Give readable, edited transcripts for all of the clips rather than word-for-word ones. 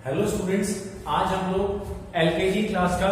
Hello students, आज हम लोग एलकेजी क्लास का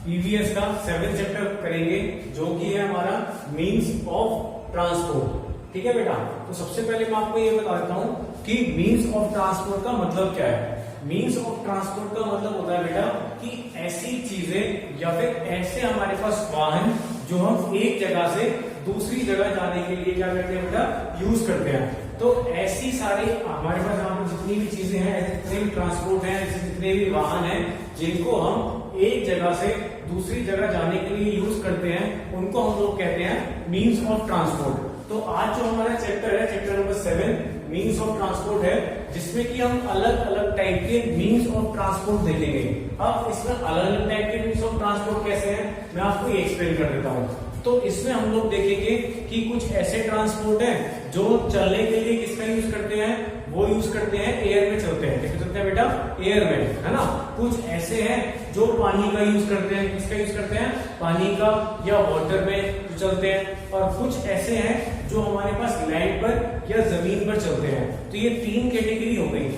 ईवीएस का 7th चैप्टर करेंगे जो कि है हमारा मीन्स ऑफ ट्रांसपोर्ट। ठीक है बेटा, तो सबसे पहले मैं आपको ये बता देता हूँ कि मीन्स ऑफ ट्रांसपोर्ट का मतलब क्या है। मीन्स ऑफ ट्रांसपोर्ट का मतलब होता है बेटा कि ऐसी चीजें या फिर ऐसे हमारे पास वाहन जो हम एक जगह से दूसरी जगह जाने के लिए क्या करते हैं बेटा, यूज करते हैं। तो ऐसी सारी हमारे पास यहाँ पर जितनी भी चीजें हैं, जितने भी ट्रांसपोर्ट हैं, जितने भी वाहन हैं जिनको हम एक जगह से दूसरी जगह जाने के लिए यूज करते हैं, उनको हम लोग कहते हैं मीन्स ऑफ ट्रांसपोर्ट। तो आज जो हमारा चैप्टर है, chapter number 7 means of transport है, जिसमें कि हम अलग अलग टाइप के मीन्स ऑफ ट्रांसपोर्ट देखेंगे। अब इसमें अलग अलग टाइप के मीन्स ऑफ ट्रांसपोर्ट कैसे हैं, मैं आपको ये एक्सप्लेन कर देता हूँ। तो इसमें हम लोग देखेंगे कि कुछ ऐसे ट्रांसपोर्ट हैं जो चलने के लिए किसका यूज करते हैं, वो यूज करते हैं एयर में चलते हैं। किसमें चलते हैं बेटा, एयर में, है ना। कुछ ऐसे हैं जो पानी का यूज करते हैं, किसका यूज करते हैं, पानी का या वाटर में जो चलते हैं। और कुछ ऐसे हैं जो हमारे पास लैंड पर या जमीन पर चलते हैं। तो ये 3 कैटेगरी हो गई,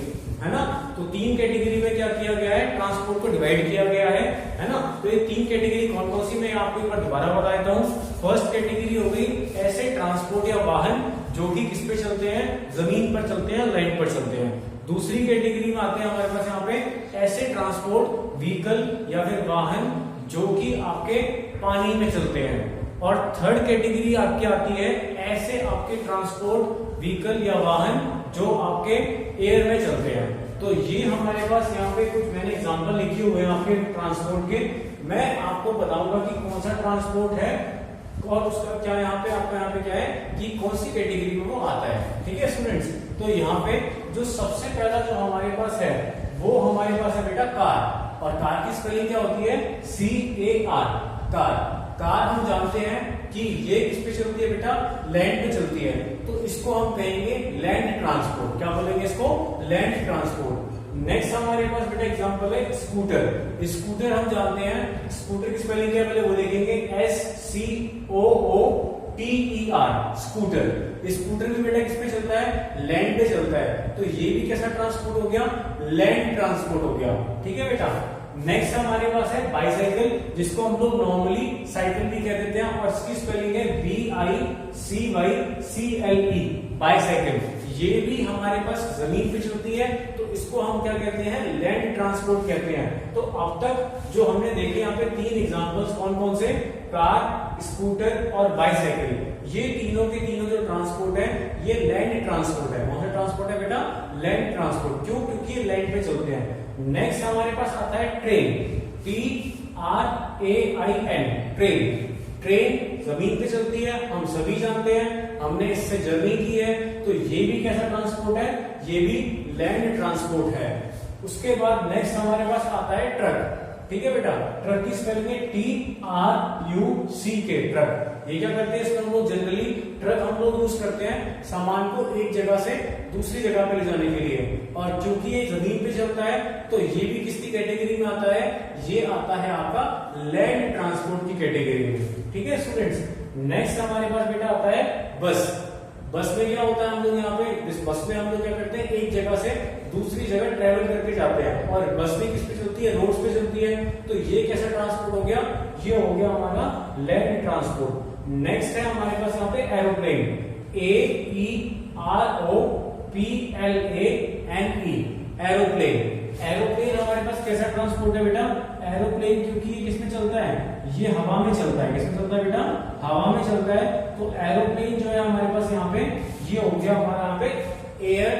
है ना। तो 3 कैटेगरी में क्या किया गया है, ट्रांसपोर्ट को डिवाइड किया गया है ना। तो ये 3 कैटेगरी कौन कौन सी, मैं आपको एक बार दोबारा बता देता हूँ। फर्स्ट कैटेगरी हो गई ऐसे ट्रांसपोर्ट या वाहन जो कि किस पे चलते हैं, जमीन पर चलते हैं, लैंड पर चलते हैं। दूसरी कैटेगरी में आते हैं हमारे पास यहाँ पे ऐसे ट्रांसपोर्ट व्हीकल या फिर वाहन जो कि आपके पानी में चलते हैं। और थर्ड कैटेगरी आपकी आती है ऐसे आपके ट्रांसपोर्ट व्हीकल या वाहन जो आपके एयर में चलते हैं। तो ये हमारे पास यहाँ पे कुछ मैंने एग्जांपल लिखे हुए हैं आपके ट्रांसपोर्ट के। मैं आपको बताऊंगा कि कौन सा ट्रांसपोर्ट है और उसका क्या यहाँ पे आपका यहाँ पे क्या है कि कौन सी कैटेगरी में वो आता है। ठीक है स्टूडेंट्स, तो यहाँ पे जो सबसे पहला जो हमारे पास है वो हमारे पास है बेटा कार। और कार की स्पेलिंग क्या होती है, CAR, कार। कार हम जानते हैं कि ये किस पे चलती है बेटा, लैंड पे चलती है। तो इसको हम कहेंगे लैंड ट्रांसपोर्ट। क्या बोलेंगे इसको, लैंड ट्रांसपोर्ट। नेक्स्ट हमारे पास बेटा एग्जांपल है स्कूटर। स्कूटर हम जानते हैं, स्कूटर की स्पेलिंग क्या पहले वो देखेंगे, SCOOTER, स्कूटर। स्कूटर भी बेटा किस पे चलता है, लैंड पे चलता है। तो ये भी कैसा ट्रांसपोर्ट हो गया, लैंड ट्रांसपोर्ट हो गया। ठीक है बेटा। नेक्स्ट हमारे पास है बाइसाइकिल, जिसको हम लोग नॉर्मली साइकिल भी कह देते हैं और इसकी स्पेलिंग है BICYCLE, बाइसाइकिल। ये भी हमारे पास जमीन पे चलती है, तो इसको हम क्या कहते हैं, लैंड ट्रांसपोर्ट कहते हैं। तो अब तक जो हमने देखे यहाँ पे 3 एग्जांपल्स कौन कौन से, कार, स्कूटर और बाइसाइकिल। ये तीनों के तीनों जो ट्रांसपोर्ट है ये लैंड ट्रांसपोर्ट है। कौन सा ट्रांसपोर्ट है बेटा, लैंड ट्रांसपोर्ट। क्यों, क्योंकि ये लैंड पे चलते हैं। नेक्स्ट हमारे पास आता है ट्रेन, TRAIN, ट्रेन। ट्रेन जमीन पे चलती है, हम सभी जानते हैं, हमने इससे जर्नी की है। तो ये भी कैसा ट्रांसपोर्ट है, ये भी लैंड ट्रांसपोर्ट है। उसके बाद नेक्स्ट हमारे पास आता है ट्रक। ठीक है बेटा, ट्रक की स्पेलिंग है TRUCK, ट्रक। ये क्या करते हैं, इसमें हम लोग जनरली ट्रक हम लोग यूज करते हैं सामान को एक जगह से दूसरी जगह पे ले जाने के लिए। और क्योंकि ये जमीन पे चलता है तो ये भी किसकी कैटेगरी में आता है, ये आता है आपका लैंड ट्रांसपोर्ट की कैटेगरी में। ठीक है स्टूडेंट्स। नेक्स्ट हमारे पास बेटा आता है बस। बस में क्या होता है, हम लोग यहाँ पे इस बस में हम लोग क्या करते हैं, एक जगह से दूसरी जगह ट्रेवल करके जाते हैं। और बस भी किस पे चलती है, रोड्स पे चलती है। तो ये कैसा ट्रांसपोर्ट हो गया, ये हो गया हमारा लैंड ट्रांसपोर्ट। नेक्स्ट है हमारे पास यहाँ पे एरोप्लेन, AEROPLANE, एरोप्लेन। एरोप्लेन हमारे पास कैसा ट्रांसपोर्ट है बेटा, एरोप्लेन क्योंकि ये किसमें चलता है, ये हवा में चलता है। किसमें चलता है बेटा, हवा में चलता है। तो एरोप्लेन जो है हमारे पास यहाँ पे ये हो गया हमारा यहाँ पे एयर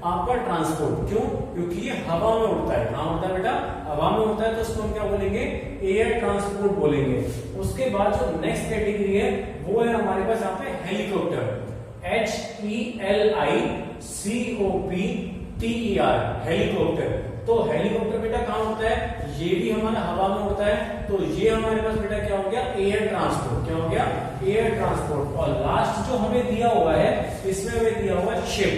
आपका ट्रांसपोर्ट। क्यों, क्योंकि ये हवा में उड़ता है। कहां उड़ता है बेटा, हवा में उड़ता है। तो उसको हम क्या बोलेंगे, एयर ट्रांसपोर्ट बोलेंगे। उसके बाद जो नेक्स्ट कैटेगरी है वो है हमारे पास यहाँ पे हेलीकॉप्टर, HELICOPTER, हेलीकॉप्टर। तो हेलीकॉप्टर बेटा कहां उड़ता है, ये भी हमारा हवा में उड़ता है। तो ये हमारे पास बेटा क्या हो गया, एयर ट्रांसपोर्ट। क्या हो गया, एयर ट्रांसपोर्ट। और लास्ट जो हमें दिया हुआ है, इसमें हमें दिया हुआ शिप,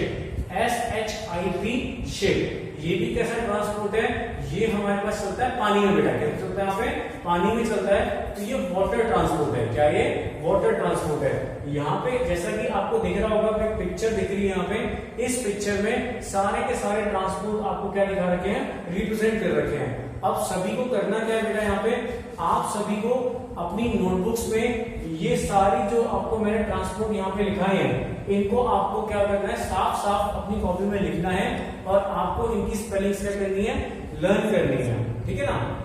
SHIP, शिप। ये भी कैसा ट्रांसपोर्ट है, ये हमारे पास चलता है पानी में बेटा। क्या चलता है यहाँ पे, पानी में चलता है, तो ये वाटर ट्रांसपोर्ट है। क्या ये वाटर ट्रांसपोर्ट है। यहाँ पे जैसा कि आपको दिख रहा होगा, पिक्चर दिख रही है यहाँ पे, इस पिक्चर में सारे के सारे ट्रांसपोर्ट आपको क्या दिखा रखे हैं, रिप्रेजेंट कर रखे हैं। अब सभी को करना क्या है बेटा, यहाँ पे आप सभी को अपनी नोटबुक्स में ये सारी जो आपको मैंने ट्रांसपोर्ट यहाँ पे लिखाए हैं, इनको आपको क्या करना है, साफ साफ अपनी कॉपी में लिखना है और आपको इनकी स्पेलिंग्स क्या करनी है, लर्न करनी है। ठीक है ना।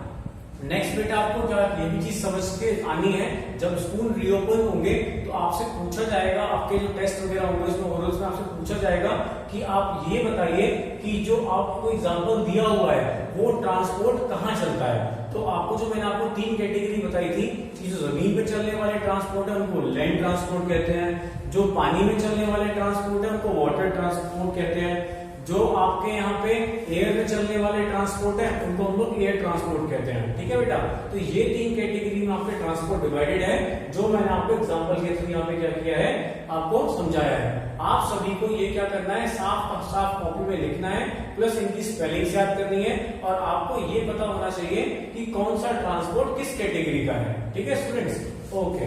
नेक्स्ट बेटा आपको क्या ये भी चीज समझ के आनी है, जब स्कूल रीओपन होंगे तो आपसे पूछा जाएगा, आपके जो टेस्ट वगैरह होंगे उसमें ओरल्स में आपसे पूछा जाएगा कि आप ये बताइए कि जो आपको एग्जांपल दिया हुआ है वो ट्रांसपोर्ट कहाँ चलता है। तो आपको जो मैंने आपको 3 कैटेगरी बताई थी कि जो जमीन पे चलने वाले ट्रांसपोर्ट है उनको लैंड ट्रांसपोर्ट कहते हैं, जो पानी में चलने वाले ट्रांसपोर्ट है उनको वाटर ट्रांसपोर्ट कहते हैं, जो आपके यहाँ पे एयर में चलने वाले ट्रांसपोर्ट है उनको हम लोग एयर ट्रांसपोर्ट कहते हैं। ठीक है बेटा। तो ये 3 कैटेगरी में आपके ट्रांसपोर्ट डिवाइडेड है, जो मैंने आपको एग्जांपल के थ्रू यहाँ पे क्या किया है, आपको समझाया है। आप सभी को ये क्या करना है, साफ साफ कॉपी में लिखना है, प्लस इनकी स्पेलिंग याद करनी है, और आपको ये पता होना चाहिए कि कौन सा ट्रांसपोर्ट किस कैटेगरी का है। ठीक है स्टूडेंट्स, ओके।